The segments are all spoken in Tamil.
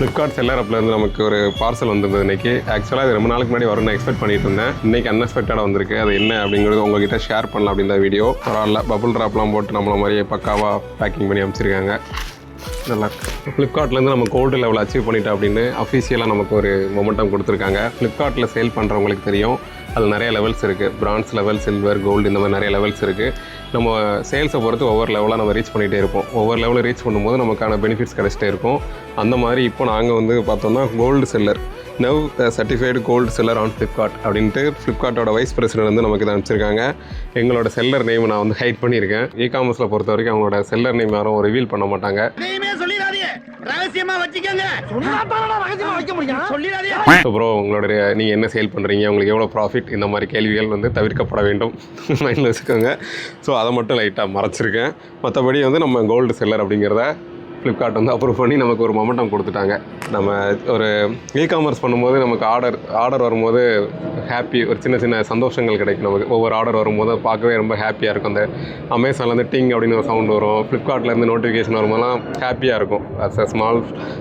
ஃப்ளிப்கார்ட் செல்லர் ஆப்லேருந்து நமக்கு ஒரு பார்சல் வந்திருந்தது இன்றைக்கி. ஆக்சுவலாக இது ரொம்ப நாளுக்கு முன்னாடி வரும்னு எக்ஸ்பெக்ட் பண்ணிட்டு இருந்தேன். இன்றைக்கி அன்எக்ஸ்பெக்டடாக வந்திருக்கு. அது என்ன அப்படிங்கிறது உங்கள்கிட்ட ஷேர் பண்ணலாம் அப்படின்ற வீடியோ. பரவாயில்ல, பபுள் ட்ராப்லாம் போட்டு நம்மள மாதிரியே பக்காவாக பேக்கிங் பண்ணி அமைச்சிருக்காங்க. நல்லா ஃப்ளிப்கார்ட்லேருந்து நம்ம கோல்டு லெவல் அச்சீவ் பண்ணிட்டோம் அப்படின்னு அஃபீஷியலாக நமக்கு ஒரு மொமெண்டம் கொடுத்துருக்காங்க. ஃப்ளிப்கார்ட்டில் சேல் பண்ணுறவங்களுக்கு தெரியும், அதில் நிறைய லெவல்ஸ் இருக்குது. பிரான்ஸ் லெவல், சில்வர், கோல்டு, இந்த மாதிரி நிறைய லெவல்ஸ் இருக்குது. நம்ம சேல்ஸை பொறுத்து ஒவ்வொரு லெவலாக நம்ம ரீச் பண்ணிகிட்டே இருப்போம். ஒவ்வொரு லெவலில் ரீச் பண்ணும்போது நமக்கான பெனிஃபிட்ஸ் கிடச்சிட்டே இருக்கும். அந்த மாதிரி இப்போ நாங்கள் வந்து பார்த்தோம்னா gold seller, now certified gold seller on Flipkart அப்படின்ட்டு ஃப்ளிப்கார்ட்டோட வைஸ் பிரசிடென்ட் வந்து நமக்கு இதை அனுப்பிச்சிருக்காங்க. எங்களோட செல்லர் நேம் நான் வந்து ஹைட் பண்ணியிருக்கேன். இ-காமர்ஸில் பொறுத்த வரைக்கும் அவங்களோட செல்லர் நேம் யாரும் ரிவீல் பண்ண மாட்டாங்க. ப்ரோ, உங்களோட நீங்கள் என்ன சேல் பண்ணுறீங்க, உங்களுக்கு எவ்வளோ ப்ராஃபிட், இந்த மாதிரி கேள்விகள் வந்து தவிர்க்கப்பட வேண்டும், மைண்டில் வச்சுக்கோங்க. ஸோ அதை மட்டும் லைட்டாக மறைச்சிருக்கேன். மற்றபடி வந்து நம்ம கோல்டு செல்லர் அப்படிங்கிறத ஃப்ளிப்கார்ட் வந்து அப்ரூவ் பண்ணி நமக்கு ஒரு மொமெண்டம் கொடுத்துட்டாங்க. நம்ம ஒரு இ-காமர்ஸ் பண்ணும்போது நமக்கு ஆர்டர் வரும்போது ஹாப்பி, ஒரு சின்ன சின்ன சந்தோஷங்கள் கிடைக்கும் நமக்கு. ஒவ்வொரு ஆர்டர் வரும்போது பார்க்கவே ரொம்ப ஹாப்பியாக இருக்கும். அந்த அமேசான்லேருந்து டிங் அப்படின்னு ஒரு சவுண்ட் வரும், ஃப்ளிப்கார்ட்லேருந்து நோட்டிஃபிகேஷன் வரும்போதெல்லாம் ஹாப்பியாக இருக்கும் அஸ் அ ஸ்மால்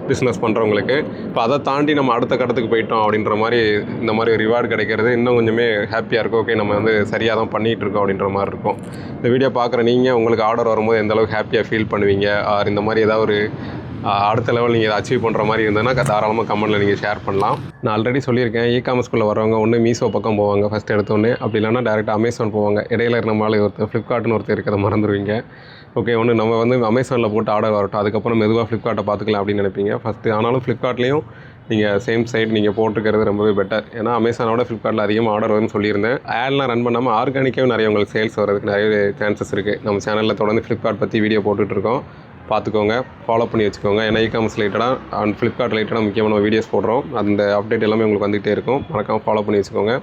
பிஸ்னஸ் பண்ணுறவங்களுக்கு. இப்போ அதை தாண்டி நம்ம அடுத்த கட்டத்துக்கு போயிட்டோம் அப்படின்ற மாதிரி இந்த மாதிரி ஒரு ரிவார்டு கிடைக்கிறது இன்னும் கொஞ்சமே ஹாப்பியாக இருக்கும். ஓகே, நம்ம வந்து சரியாக தான் பண்ணிகிட்டு இருக்கோம் அப்படின்ற மாதிரி இருக்கும். இந்த வீடியோ பார்க்குற நீங்கள் உங்களுக்கு ஆர்டர் வரும்போது எந்தளவுக்கு ஹாப்பியாக ஃபீல் பண்ணுவீங்க, ஆர் இந்த மாதிரி ஏதாவது ஒரு அடுத்த லெவல் நீங்கள் அச்சீவ் பண்ணுற மாதிரி இருந்ததுன்னா தாராளமாக கமெண்ட்டில் நீங்கள் ஷேர் பண்ணலாம். நான் ஆல்ரெடி சொல்லியிருக்கேன், இ-காமர்ஸ்குள்ளே வரவங்க ஒன்று மீஷோ பக்கம் போவாங்க ஃபஸ்ட் எடுத்தோன்னே, அப்படி இல்லைனா டேரெக்டாக அமேசான் போவாங்க. இடையில நம்மளால் ஒருத்தர் ஃப்ளிப்கார்ட்னு ஒருத்தர் இருக்கிறத மறந்துடுவீங்க. ஓகே, ஒன்று நம்ம வந்து அமேசானில் போட்டு ஆர்டர் வரட்டும், அதுக்கப்புறம் மெதுவாக ஃப்ளிப்கார்ட்டை பார்த்துக்கலாம் அப்படின்னு நினைப்பீங்க ஃபஸ்ட்டு. ஆனாலும் ஃப்ளிப்கார்ட்லேயும் நீங்கள் சேம் சைட் நீங்கள் போட்டுக்கிறது ரொம்பவே பெட்டர். ஏன்னா அமேசானோட ஃப்ளிப்கார்ட்டில் அதிகமாக ஆர்டர் வரும்னு சொல்லியிருந்தேன். ஆட்லாம் ரன் பண்ணாமல் ஆர்கானிக்காகவும் நிறைய உங்களுக்கு சேல்ஸ் வரதுக்கு நிறைய சான்சஸ் இருக்குது. நம்ம சேனலில் தொடர்ந்து ஃப்ளிப்கார்ட் பற்றி வீடியோ போட்டுட்ருக்கோம், பார்த்துக்கோங்க, ஃபாலோ பண்ணி வச்சுக்கோங்க. ஏன்னா இ-காமர்ஸ் ரிலேட்டடாக அண்ட் ஃப்ளிப்கார்ட் ரிலேட்டடாக முக்கியமான வீடியோஸ் போடுறோம். அந்த அப்டேட் எல்லாமே உங்களுக்கு வந்துகிட்டே இருக்கும். மறக்காமல் ஃபாலோ பண்ணி வச்சுக்கோங்க.